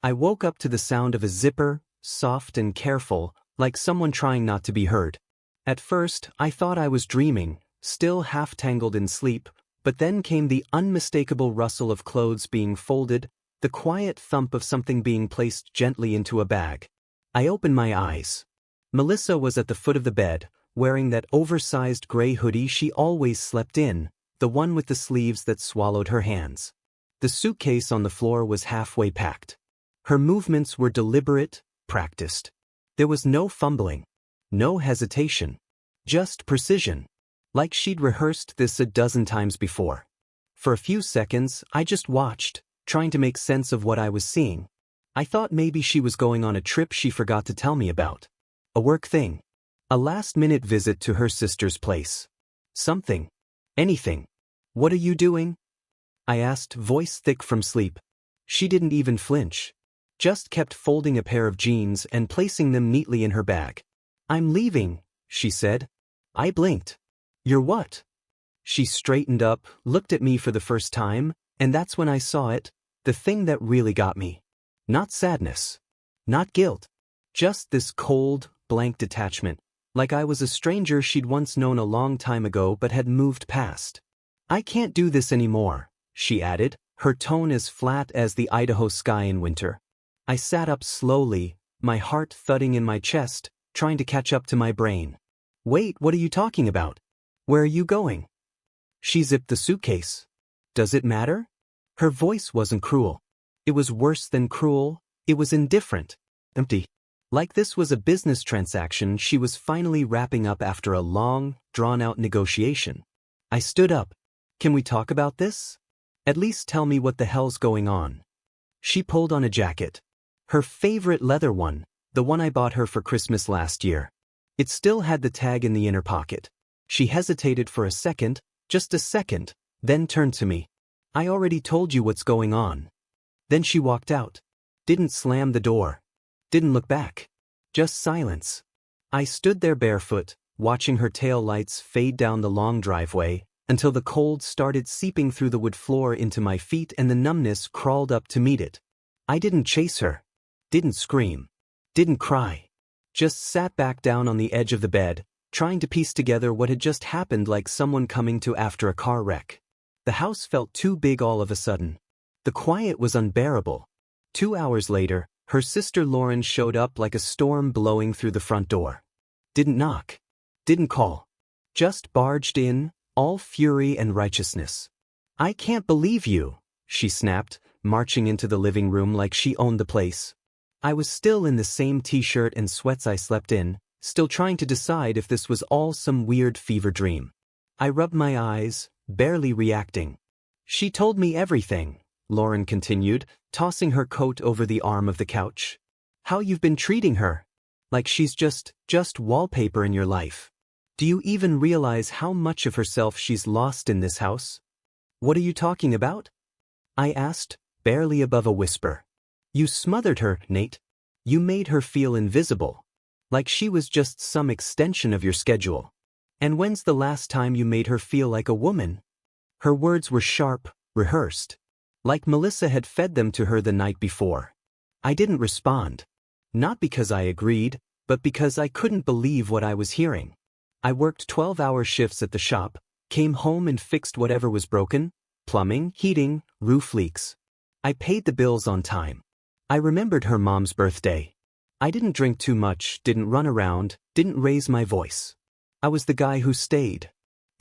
I woke up to the sound of a zipper, soft and careful, like someone trying not to be heard. At first, I thought I was dreaming, still half tangled in sleep, but then came the unmistakable rustle of clothes being folded, the quiet thump of something being placed gently into a bag. I opened my eyes. Melissa was at the foot of the bed, wearing that oversized gray hoodie she always slept in, the one with the sleeves that swallowed her hands. The suitcase on the floor was halfway packed. Her movements were deliberate, practiced. There was no fumbling, no hesitation, just precision, like she'd rehearsed this a dozen times before. For a few seconds, I just watched, trying to make sense of what I was seeing. I thought maybe she was going on a trip she forgot to tell me about. A work thing. A last-minute visit to her sister's place. Something. Anything. "What are you doing?" I asked, voice thick from sleep. She didn't even flinch. Just kept folding a pair of jeans and placing them neatly in her bag. "I'm leaving," she said. I blinked. "You're what?" She straightened up, looked at me for the first time, and that's when I saw it, the thing that really got me. Not sadness. Not guilt. Just this cold, blank detachment, like I was a stranger she'd once known a long time ago but had moved past. "I can't do this anymore," she added, her tone as flat as the Idaho sky in winter. I sat up slowly, my heart thudding in my chest, trying to catch up to my brain. "Wait, what are you talking about? Where are you going?" She zipped the suitcase. "Does it matter?" Her voice wasn't cruel. It was worse than cruel, it was indifferent. Empty. Like this was a business transaction she was finally wrapping up after a long, drawn-out negotiation. I stood up. "Can we talk about this? At least tell me what the hell's going on." She pulled on a jacket. Her favorite leather one, the one I bought her for Christmas last year. It still had the tag in the inner pocket. She hesitated for a second, just a second, then turned to me. "I already told you what's going on." Then she walked out. Didn't slam the door. Didn't look back. Just silence. I stood there barefoot, watching her tail lights fade down the long driveway, until the cold started seeping through the wood floor into my feet and the numbness crawled up to meet it. I didn't chase her. Didn't scream. Didn't cry. Just sat back down on the edge of the bed, trying to piece together what had just happened like someone coming to after a car wreck. The house felt too big all of a sudden. The quiet was unbearable. 2 hours later, her sister Lauren showed up like a storm blowing through the front door. Didn't knock. Didn't call. Just barged in, all fury and righteousness. "I can't believe you," she snapped, marching into the living room like she owned the place. I was still in the same t-shirt and sweats I slept in, still trying to decide if this was all some weird fever dream. I rubbed my eyes, barely reacting. "She told me everything," Lauren continued, tossing her coat over the arm of the couch. "How you've been treating her. Like she's just wallpaper in your life. Do you even realize how much of herself she's lost in this house?" "What are you talking about?" I asked, barely above a whisper. "You smothered her, Nate. You made her feel invisible. Like she was just some extension of your schedule. And when's the last time you made her feel like a woman?" Her words were sharp, rehearsed. Like Melissa had fed them to her the night before. I didn't respond. Not because I agreed, but because I couldn't believe what I was hearing. I worked 12-hour shifts at the shop, came home and fixed whatever was broken, plumbing, heating, roof leaks. I paid the bills on time. I remembered her mom's birthday. I didn't drink too much, didn't run around, didn't raise my voice. I was the guy who stayed.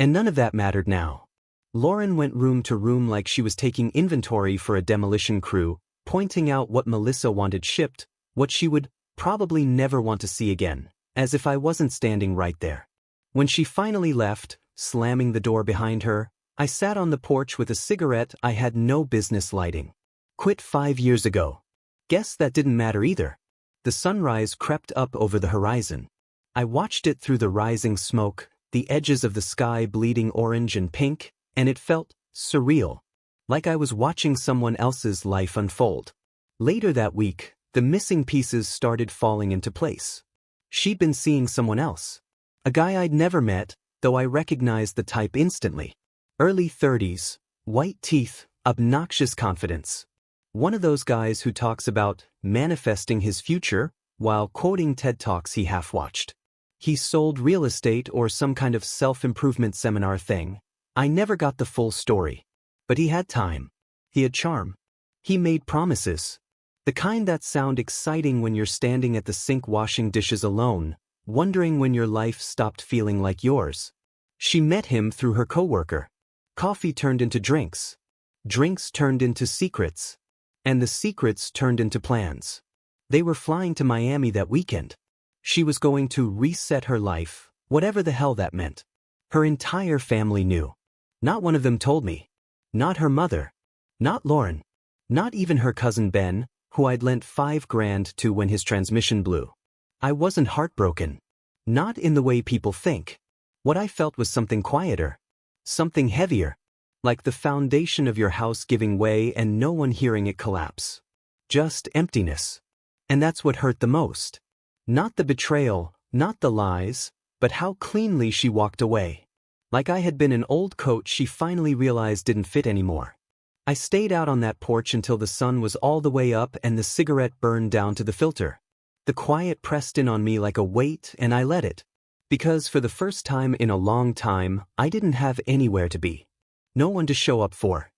And none of that mattered now. Lauren went room to room like she was taking inventory for a demolition crew, pointing out what Melissa wanted shipped, what she would probably never want to see again, as if I wasn't standing right there. When she finally left, slamming the door behind her, I sat on the porch with a cigarette I had no business lighting. Quit 5 years ago. Guess that didn't matter either. The sunrise crept up over the horizon. I watched it through the rising smoke, the edges of the sky bleeding orange and pink, and it felt surreal, like I was watching someone else's life unfold. Later that week, the missing pieces started falling into place. She'd been seeing someone else. A guy I'd never met, though I recognized the type instantly. Early 30s, white teeth, obnoxious confidence. One of those guys who talks about manifesting his future while quoting TED Talks he half-watched. He sold real estate or some kind of self-improvement seminar thing. I never got the full story. But he had time. He had charm. He made promises. The kind that sound exciting when you're standing at the sink washing dishes alone, wondering when your life stopped feeling like yours. She met him through her coworker. Coffee turned into drinks. Drinks turned into secrets. And the secrets turned into plans. They were flying to Miami that weekend. She was going to reset her life, whatever the hell that meant. Her entire family knew. Not one of them told me. Not her mother. Not Lauren. Not even her cousin Ben, who I'd lent $5,000 to when his transmission blew. I wasn't heartbroken. Not in the way people think. What I felt was something quieter. Something heavier. Like the foundation of your house giving way and no one hearing it collapse. Just emptiness. And that's what hurt the most. Not the betrayal, not the lies, but how cleanly she walked away. Like I had been an old coat she finally realized didn't fit anymore. I stayed out on that porch until the sun was all the way up and the cigarette burned down to the filter. The quiet pressed in on me like a weight and I let it. Because for the first time in a long time, I didn't have anywhere to be. No one to show up for.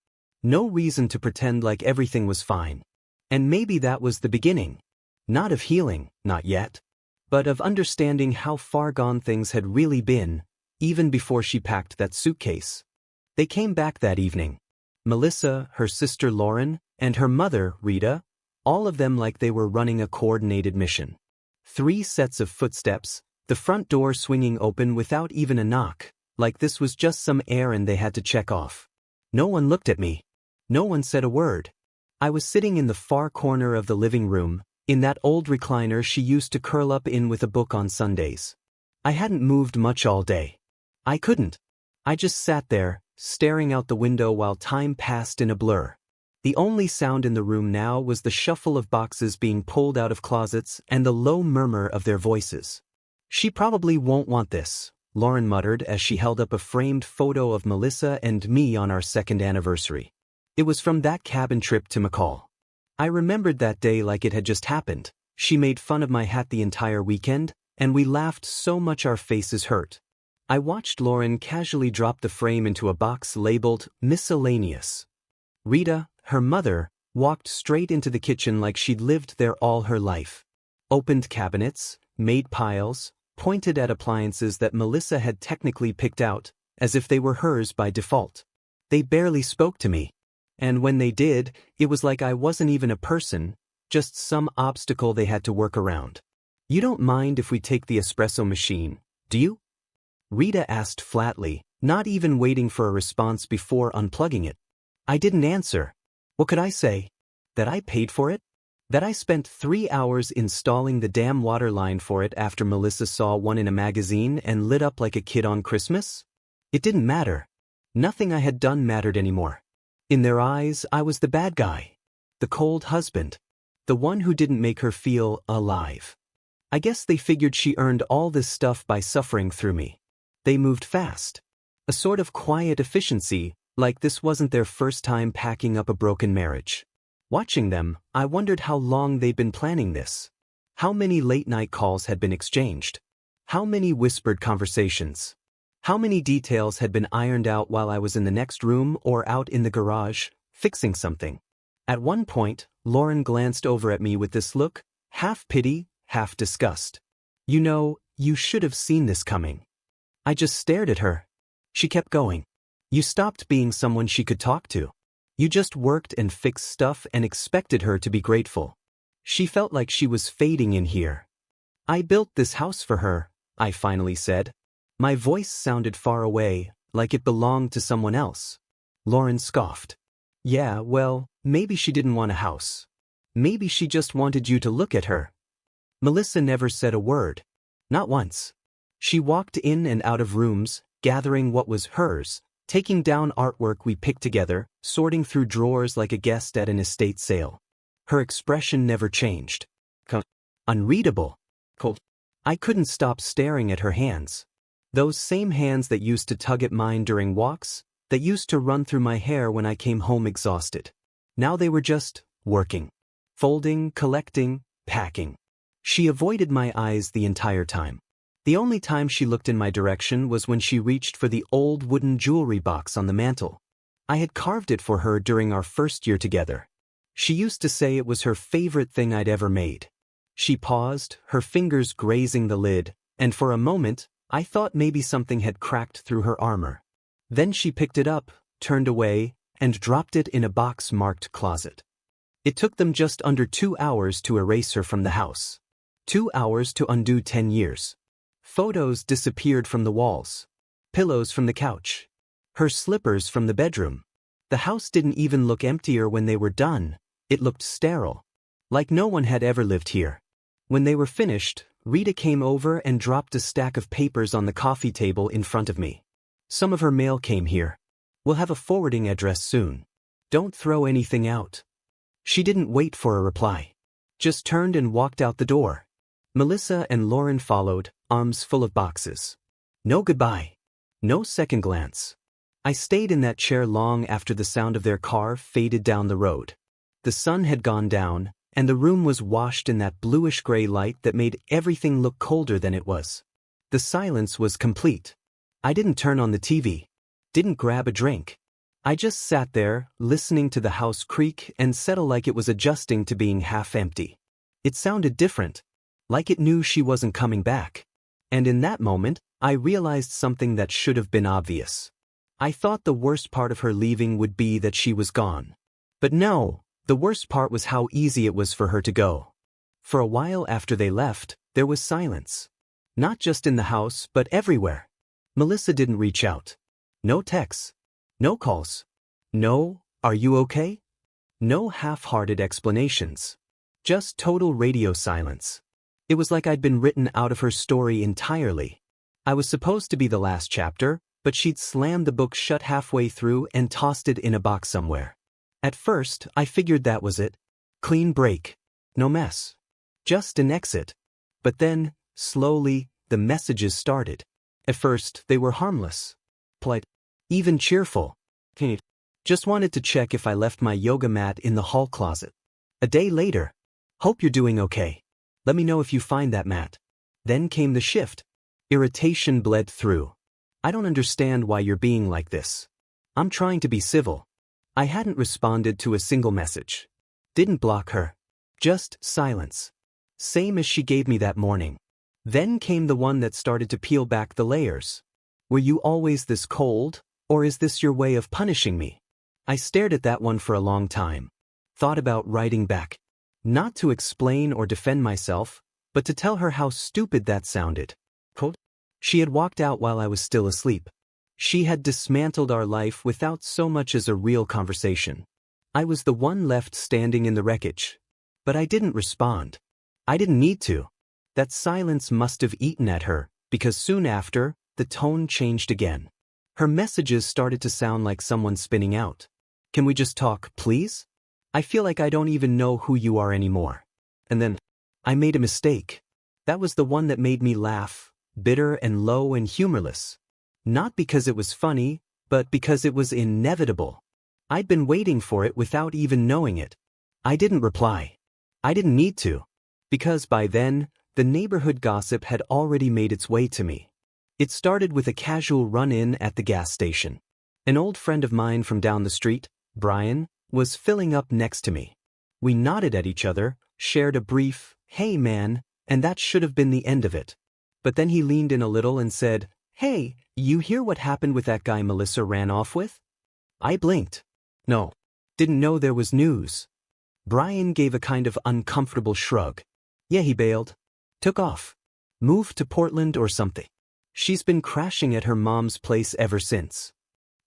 No reason to pretend like everything was fine. And maybe that was the beginning. Not of healing, not yet. But of understanding how far gone things had really been, even before she packed that suitcase. They came back that evening. Melissa, her sister Lauren, and her mother, Rita, all of them like they were running a coordinated mission. 3 sets of footsteps, the front door swinging open without even a knock, like this was just some errand they had to check off. No one looked at me. No one said a word. I was sitting in the far corner of the living room, in that old recliner she used to curl up in with a book on Sundays. I hadn't moved much all day. I couldn't. I just sat there, staring out the window while time passed in a blur. The only sound in the room now was the shuffle of boxes being pulled out of closets and the low murmur of their voices. She probably won't want this, Lauren muttered as she held up a framed photo of Melissa and me on our 2nd anniversary. It was from that cabin trip to McCall. I remembered that day like it had just happened. She made fun of my hat the entire weekend, and we laughed so much our faces hurt. I watched Lauren casually drop the frame into a box labeled miscellaneous. Rita, her mother, walked straight into the kitchen like she'd lived there all her life. Opened cabinets, made piles, pointed at appliances that Melissa had technically picked out, as if they were hers by default. They barely spoke to me. And when they did, it was like I wasn't even a person, just some obstacle they had to work around. You don't mind if we take the espresso machine, do you? Rita asked flatly, not even waiting for a response before unplugging it. I didn't answer. What could I say? That I paid for it? That I spent 3 hours installing the damn water line for it after Melissa saw one in a magazine and lit up like a kid on Christmas? It didn't matter. Nothing I had done mattered anymore. In their eyes, I was the bad guy. The cold husband. The one who didn't make her feel alive. I guess they figured she earned all this stuff by suffering through me. They moved fast. A sort of quiet efficiency, like this wasn't their first time packing up a broken marriage. Watching them, I wondered how long they'd been planning this. How many late-night calls had been exchanged. How many whispered conversations. How many details had been ironed out while I was in the next room or out in the garage, fixing something. At one point, Lauren glanced over at me with this look, half pity, half disgust. You know, you should have seen this coming. I just stared at her. She kept going. You stopped being someone she could talk to. You just worked and fixed stuff and expected her to be grateful. She felt like she was fading in here. I built this house for her, I finally said. My voice sounded far away, like it belonged to someone else. Lauren scoffed. Yeah, well, maybe she didn't want a house. Maybe she just wanted you to look at her. Melissa never said a word. Not once. She walked in and out of rooms, gathering what was hers, taking down artwork we picked together, sorting through drawers like a guest at an estate sale. Her expression never changed. Unreadable. Cold. I couldn't stop staring at her hands. Those same hands that used to tug at mine during walks, that used to run through my hair when I came home exhausted. Now they were just working, folding, collecting, packing. She avoided my eyes the entire time. The only time she looked in my direction was when she reached for the old wooden jewelry box on the mantel. I had carved it for her during our first year together. She used to say it was her favorite thing I'd ever made. She paused, her fingers grazing the lid, and for a moment, I thought maybe something had cracked through her armor. Then she picked it up, turned away, and dropped it in a box marked closet. It took them just under 2 hours to erase her from the house. 2 hours to undo 10 years. Photos disappeared from the walls. Pillows from the couch. Her slippers from the bedroom. The house didn't even look emptier when they were done. It looked sterile. Like no one had ever lived here. When they were finished, Rita came over and dropped a stack of papers on the coffee table in front of me. Some of her mail came here. We'll have a forwarding address soon. Don't throw anything out. She didn't wait for a reply. Just turned and walked out the door. Melissa and Lauren followed, arms full of boxes. No goodbye. No second glance. I stayed in that chair long after the sound of their car faded down the road. The sun had gone down, and the room was washed in that bluish-gray light that made everything look colder than it was. The silence was complete. I didn't turn on the TV. Didn't grab a drink. I just sat there, listening to the house creak and settle like it was adjusting to being half empty. It sounded different. Like it knew she wasn't coming back. And in that moment, I realized something that should have been obvious. I thought the worst part of her leaving would be that she was gone. But no, the worst part was how easy it was for her to go. For a while after they left, there was silence. Not just in the house, but everywhere. Melissa didn't reach out. No texts. No calls. No, "Are you okay?" No half-hearted explanations. Just total radio silence. It was like I'd been written out of her story entirely. I was supposed to be the last chapter, but she'd slammed the book shut halfway through and tossed it in a box somewhere. At first, I figured that was it. Clean break. No mess. Just an exit. But then, slowly, the messages started. At first, they were harmless. Polite. Even cheerful. Just wanted to check if I left my yoga mat in the hall closet. A day later. Hope you're doing okay. Let me know if you find that mat. Then came the shift. Irritation bled through. I don't understand why you're being like this. I'm trying to be civil. I hadn't responded to a single message. Didn't block her. Just silence. Same as she gave me that morning. Then came the one that started to peel back the layers. Were you always this cold, or is this your way of punishing me? I stared at that one for a long time. Thought about writing back. Not to explain or defend myself, but to tell her how stupid that sounded. Quote. She had walked out while I was still asleep. She had dismantled our life without so much as a real conversation. I was the one left standing in the wreckage. But I didn't respond. I didn't need to. That silence must have eaten at her, because soon after, the tone changed again. Her messages started to sound like someone spinning out. Can we just talk, please? I feel like I don't even know who you are anymore. And then, I made a mistake. That was the one that made me laugh, bitter and low and humorless. Not because it was funny, but because it was inevitable. I'd been waiting for it without even knowing it. I didn't reply. I didn't need to. Because by then, the neighborhood gossip had already made its way to me. It started with a casual run-in at the gas station. An old friend of mine from down the street, Brian, was filling up next to me. We nodded at each other, shared a brief, "Hey man," and that should have been the end of it. But then he leaned in a little and said, "Hey, you hear what happened with that guy Melissa ran off with?" I blinked. No. Didn't know there was news. Brian gave a kind of uncomfortable shrug. Yeah, he bailed. Took off. Moved to Portland or something. She's been crashing at her mom's place ever since.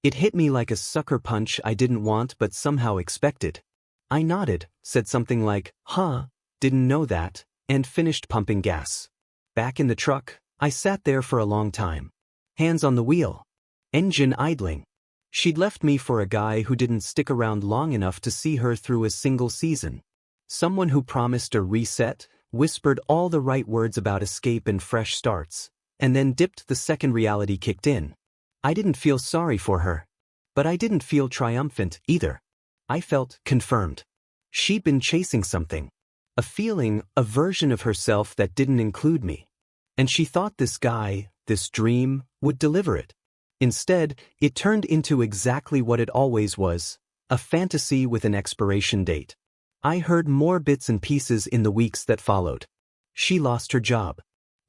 It hit me like a sucker punch I didn't want but somehow expected. I nodded, said something like, "Huh, didn't know that," and finished pumping gas. Back in the truck, I sat there for a long time. Hands on the wheel. Engine idling. She'd left me for a guy who didn't stick around long enough to see her through a single season. Someone who promised a reset, whispered all the right words about escape and fresh starts, and then dipped the second reality kicked in. I didn't feel sorry for her. But I didn't feel triumphant either. I felt confirmed. She'd been chasing something. A feeling, a version of herself that didn't include me. And she thought this guy, this dream, would deliver it. Instead, it turned into exactly what it always was, a fantasy with an expiration date. I heard more bits and pieces in the weeks that followed. She lost her job.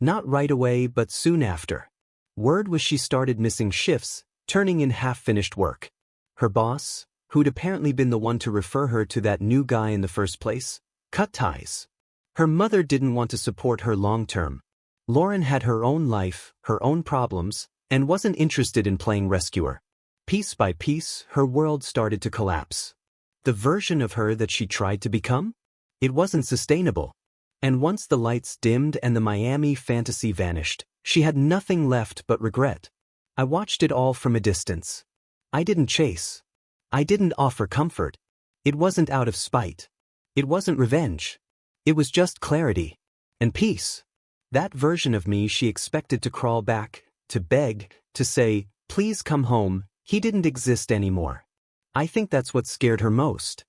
Not right away, but soon after. Word was she started missing shifts, turning in half-finished work. Her boss, who'd apparently been the one to refer her to that new guy in the first place, cut ties. Her mother didn't want to support her long-term. Lauren had her own life, her own problems, and wasn't interested in playing rescuer. Piece by piece, her world started to collapse. The version of her that she tried to become? It wasn't sustainable. And once the lights dimmed and the Miami fantasy vanished, she had nothing left but regret. I watched it all from a distance. I didn't chase. I didn't offer comfort. It wasn't out of spite. It wasn't revenge. It was just clarity. And peace. That version of me she expected to crawl back, to beg, to say, please come home, he didn't exist anymore. I think that's what scared her most.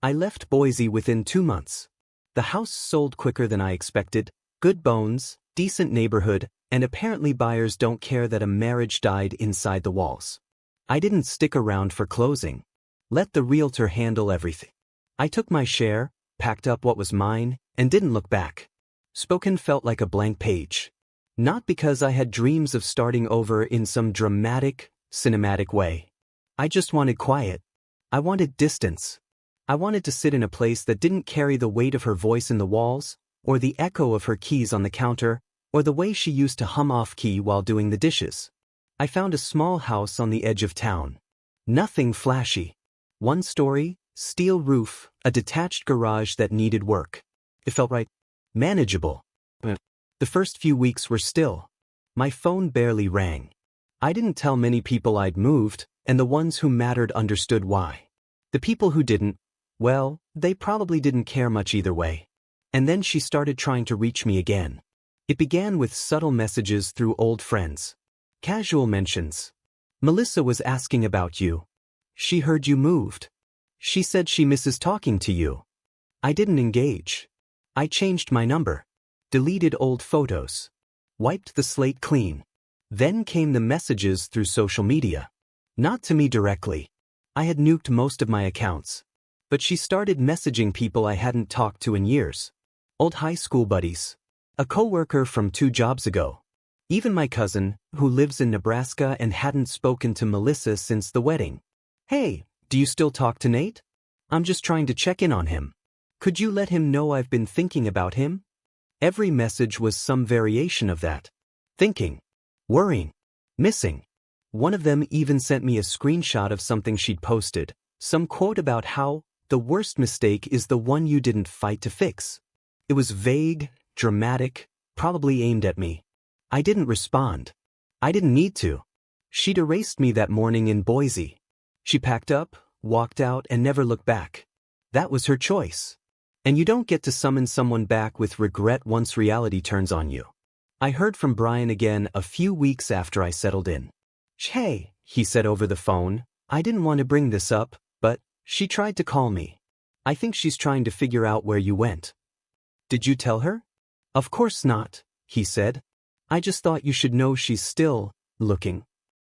I left Boise within 2 months. The house sold quicker than I expected, good bones, decent neighborhood, and apparently buyers don't care that a marriage died inside the walls. I didn't stick around for closing. Let the realtor handle everything. I took my share, packed up what was mine, and didn't look back. Spoken felt like a blank page. Not because I had dreams of starting over in some dramatic, cinematic way. I just wanted quiet. I wanted distance. I wanted to sit in a place that didn't carry the weight of her voice in the walls, or the echo of her keys on the counter, or the way she used to hum off-key while doing the dishes. I found a small house on the edge of town. Nothing flashy. 1 story, steel roof, a detached garage that needed work. It felt right. Manageable. The first few weeks were still. My phone barely rang. I didn't tell many people I'd moved, and the ones who mattered understood why. The people who didn't, well, they probably didn't care much either way. And then she started trying to reach me again. It began with subtle messages through old friends. Casual mentions. Melissa was asking about you. She heard you moved. She said she misses talking to you. I didn't engage. I changed my number. Deleted old photos. Wiped the slate clean. Then came the messages through social media. Not to me directly. I had nuked most of my accounts. But she started messaging people I hadn't talked to in years. Old high school buddies. A coworker from 2 jobs ago. Even my cousin, who lives in Nebraska and hadn't spoken to Melissa since the wedding. Hey, do you still talk to Nate? I'm just trying to check in on him. Could you let him know I've been thinking about him? Every message was some variation of that. Thinking. Worrying. Missing. One of them even sent me a screenshot of something she'd posted, some quote about how, the worst mistake is the one you didn't fight to fix. It was vague, dramatic, probably aimed at me. I didn't respond. I didn't need to. She'd erased me that morning in Boise. She packed up, walked out, and never looked back. That was her choice. And you don't get to summon someone back with regret once reality turns on you. I heard from Brian again a few weeks after I settled in. Hey, he said over the phone, I didn't want to bring this up, but she tried to call me. I think she's trying to figure out where you went. Did you tell her? Of course not, he said. I just thought you should know she's still looking.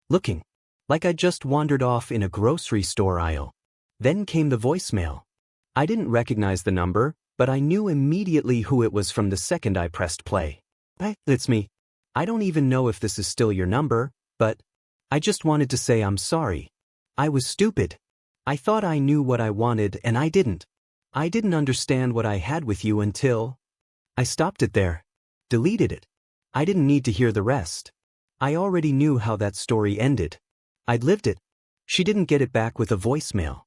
Looking. Like I just wandered off in a grocery store aisle. Then came the voicemail. I didn't recognize the number, but I knew immediately who it was from the second I pressed play. Hey, it's me. I don't even know if this is still your number, but I just wanted to say I'm sorry. I was stupid. I thought I knew what I wanted and I didn't. I didn't understand what I had with you until I stopped it there. Deleted it. I didn't need to hear the rest. I already knew how that story ended. I'd lived it. She didn't get it back with a voicemail.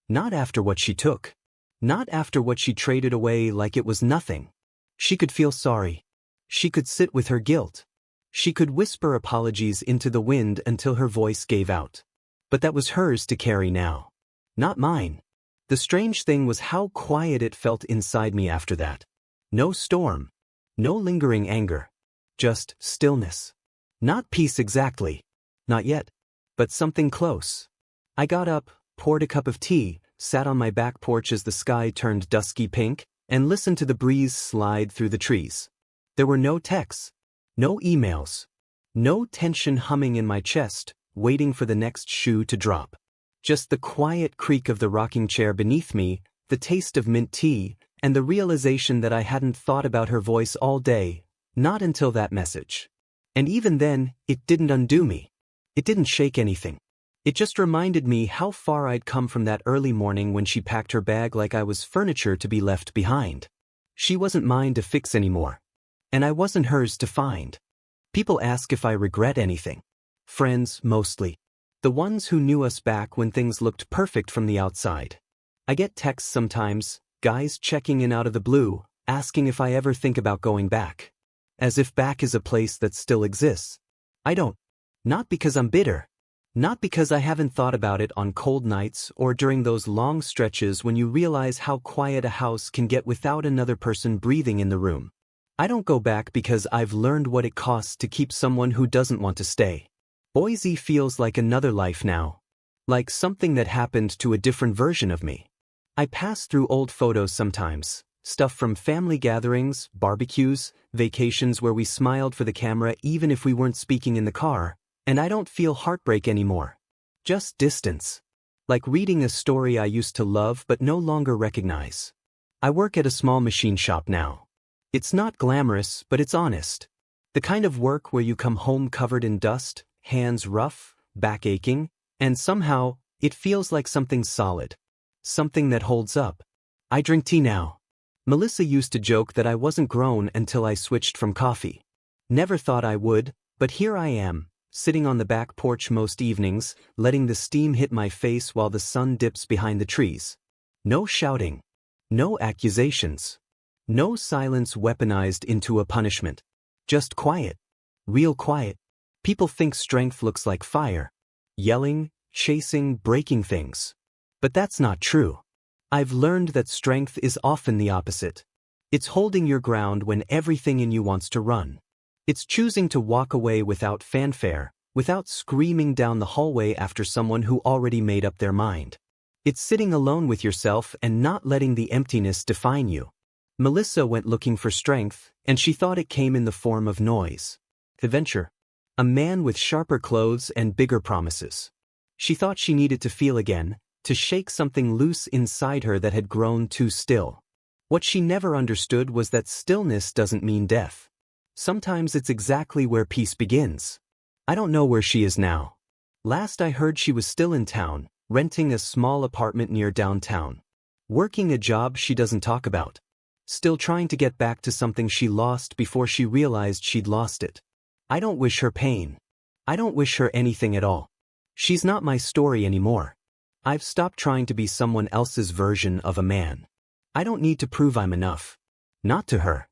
Not after what she took. Not after what she traded away like it was nothing. She could feel sorry. She could sit with her guilt. She could whisper apologies into the wind until her voice gave out. But that was hers to carry now. Not mine. The strange thing was how quiet it felt inside me after that. No storm. No lingering anger. Just stillness. Not peace exactly. Not yet. But something close. I got up, poured a cup of tea, sat on my back porch as the sky turned dusky pink, and listened to the breeze slide through the trees. There were no texts, no emails, no tension humming in my chest, waiting for the next shoe to drop. Just the quiet creak of the rocking chair beneath me, the taste of mint tea, and the realization that I hadn't thought about her voice all day, not until that message. And even then, it didn't undo me. It didn't shake anything. It just reminded me how far I'd come from that early morning when she packed her bag like I was furniture to be left behind. She wasn't mine to fix anymore. And I wasn't hers to find. People ask if I regret anything. Friends, mostly. The ones who knew us back when things looked perfect from the outside. I get texts sometimes, guys checking in out of the blue, asking if I ever think about going back. As if back is a place that still exists. I don't. Not because I'm bitter. Not because I haven't thought about it on cold nights or during those long stretches when you realize how quiet a house can get without another person breathing in the room. I don't go back because I've learned what it costs to keep someone who doesn't want to stay. Boise feels like another life now. Like something that happened to a different version of me. I pass through old photos sometimes. Stuff from family gatherings, barbecues, vacations where we smiled for the camera even if we weren't speaking in the car. And I don't feel heartbreak anymore. Just distance. Like reading a story I used to love but no longer recognize. I work at a small machine shop now. It's not glamorous, but it's honest. The kind of work where you come home covered in dust, hands rough, back aching, and somehow, it feels like something solid. Something that holds up. I drink tea now. Melissa used to joke that I wasn't grown until I switched from coffee. Never thought I would, but here I am. Sitting on the back porch most evenings, letting the steam hit my face while the sun dips behind the trees. No shouting. No accusations. No silence weaponized into a punishment. Just quiet. Real quiet. People think strength looks like fire. Yelling, chasing, breaking things. But that's not true. I've learned that strength is often the opposite. It's holding your ground when everything in you wants to run. It's choosing to walk away without fanfare, without screaming down the hallway after someone who already made up their mind. It's sitting alone with yourself and not letting the emptiness define you. Melissa went looking for strength, and she thought it came in the form of noise. Adventure. A man with sharper clothes and bigger promises. She thought she needed to feel again, to shake something loose inside her that had grown too still. What she never understood was that stillness doesn't mean death. Sometimes it's exactly where peace begins. I don't know where she is now. Last I heard she was still in town, renting a small apartment near downtown. Working a job she doesn't talk about. Still trying to get back to something she lost before she realized she'd lost it. I don't wish her pain. I don't wish her anything at all. She's not my story anymore. I've stopped trying to be someone else's version of a man. I don't need to prove I'm enough. Not to her.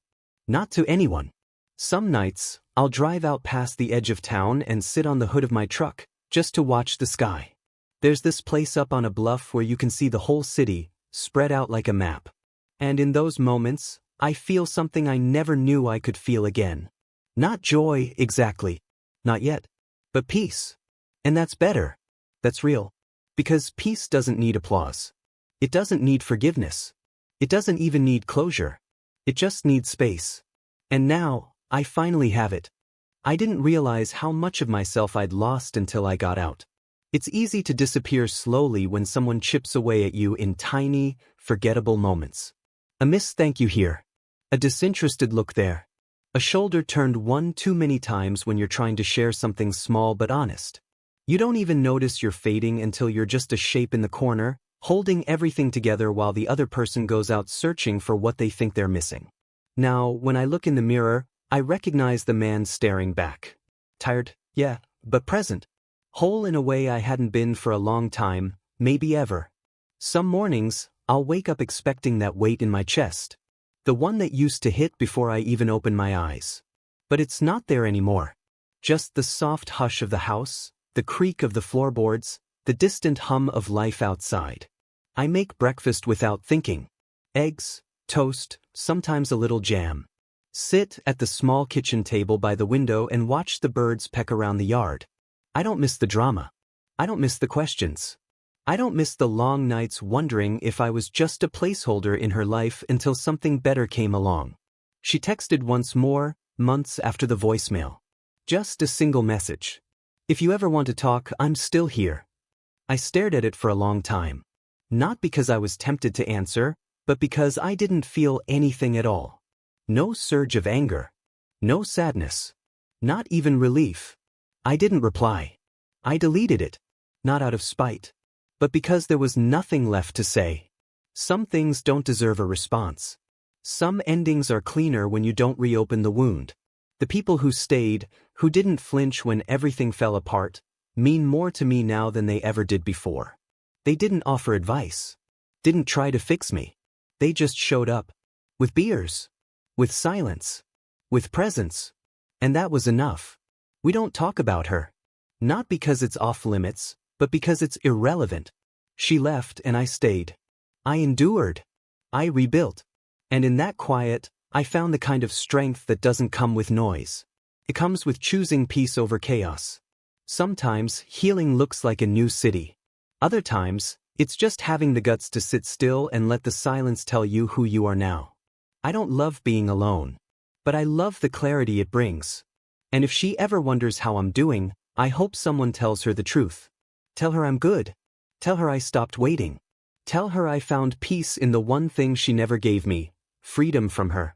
Not to anyone. Some nights, I'll drive out past the edge of town and sit on the hood of my truck, just to watch the sky. There's this place up on a bluff where you can see the whole city, spread out like a map. And in those moments, I feel something I never knew I could feel again. Not joy, exactly. Not yet. But peace. And that's better. That's real. Because peace doesn't need applause. It doesn't need forgiveness. It doesn't even need closure. It just needs space. And now, I finally have it. I didn't realize how much of myself I'd lost until I got out. It's easy to disappear slowly when someone chips away at you in tiny, forgettable moments. A missed thank you here. A disinterested look there. A shoulder turned one too many times when you're trying to share something small but honest. You don't even notice you're fading until you're just a shape in the corner, holding everything together while the other person goes out searching for what they think they're missing. Now, when I look in the mirror, I recognize the man staring back. Tired, yeah, but present. Whole in a way I hadn't been for a long time, maybe ever. Some mornings, I'll wake up expecting that weight in my chest. The one that used to hit before I even opened my eyes. But it's not there anymore. Just the soft hush of the house, the creak of the floorboards, the distant hum of life outside. I make breakfast without thinking. Eggs, toast, sometimes a little jam. Sit at the small kitchen table by the window and watch the birds peck around the yard. I don't miss the drama. I don't miss the questions. I don't miss the long nights wondering if I was just a placeholder in her life until something better came along. She texted once more, months after the voicemail. Just a single message. If you ever want to talk, I'm still here. I stared at it for a long time. Not because I was tempted to answer, but because I didn't feel anything at all. No surge of anger. No sadness. Not even relief. I didn't reply. I deleted it. Not out of spite, but because there was nothing left to say. Some things don't deserve a response. Some endings are cleaner when you don't reopen the wound. The people who stayed, who didn't flinch when everything fell apart, mean more to me now than they ever did before. They didn't offer advice. Didn't try to fix me. They just showed up. With beers. With silence. With presence. And that was enough. We don't talk about her. Not because it's off limits, but because it's irrelevant. She left and I stayed. I endured. I rebuilt. And in that quiet, I found the kind of strength that doesn't come with noise. It comes with choosing peace over chaos. Sometimes, healing looks like a new city. Other times, it's just having the guts to sit still and let the silence tell you who you are now. I don't love being alone. But I love the clarity it brings. And if she ever wonders how I'm doing, I hope someone tells her the truth. Tell her I'm good. Tell her I stopped waiting. Tell her I found peace in the one thing she never gave me, freedom from her.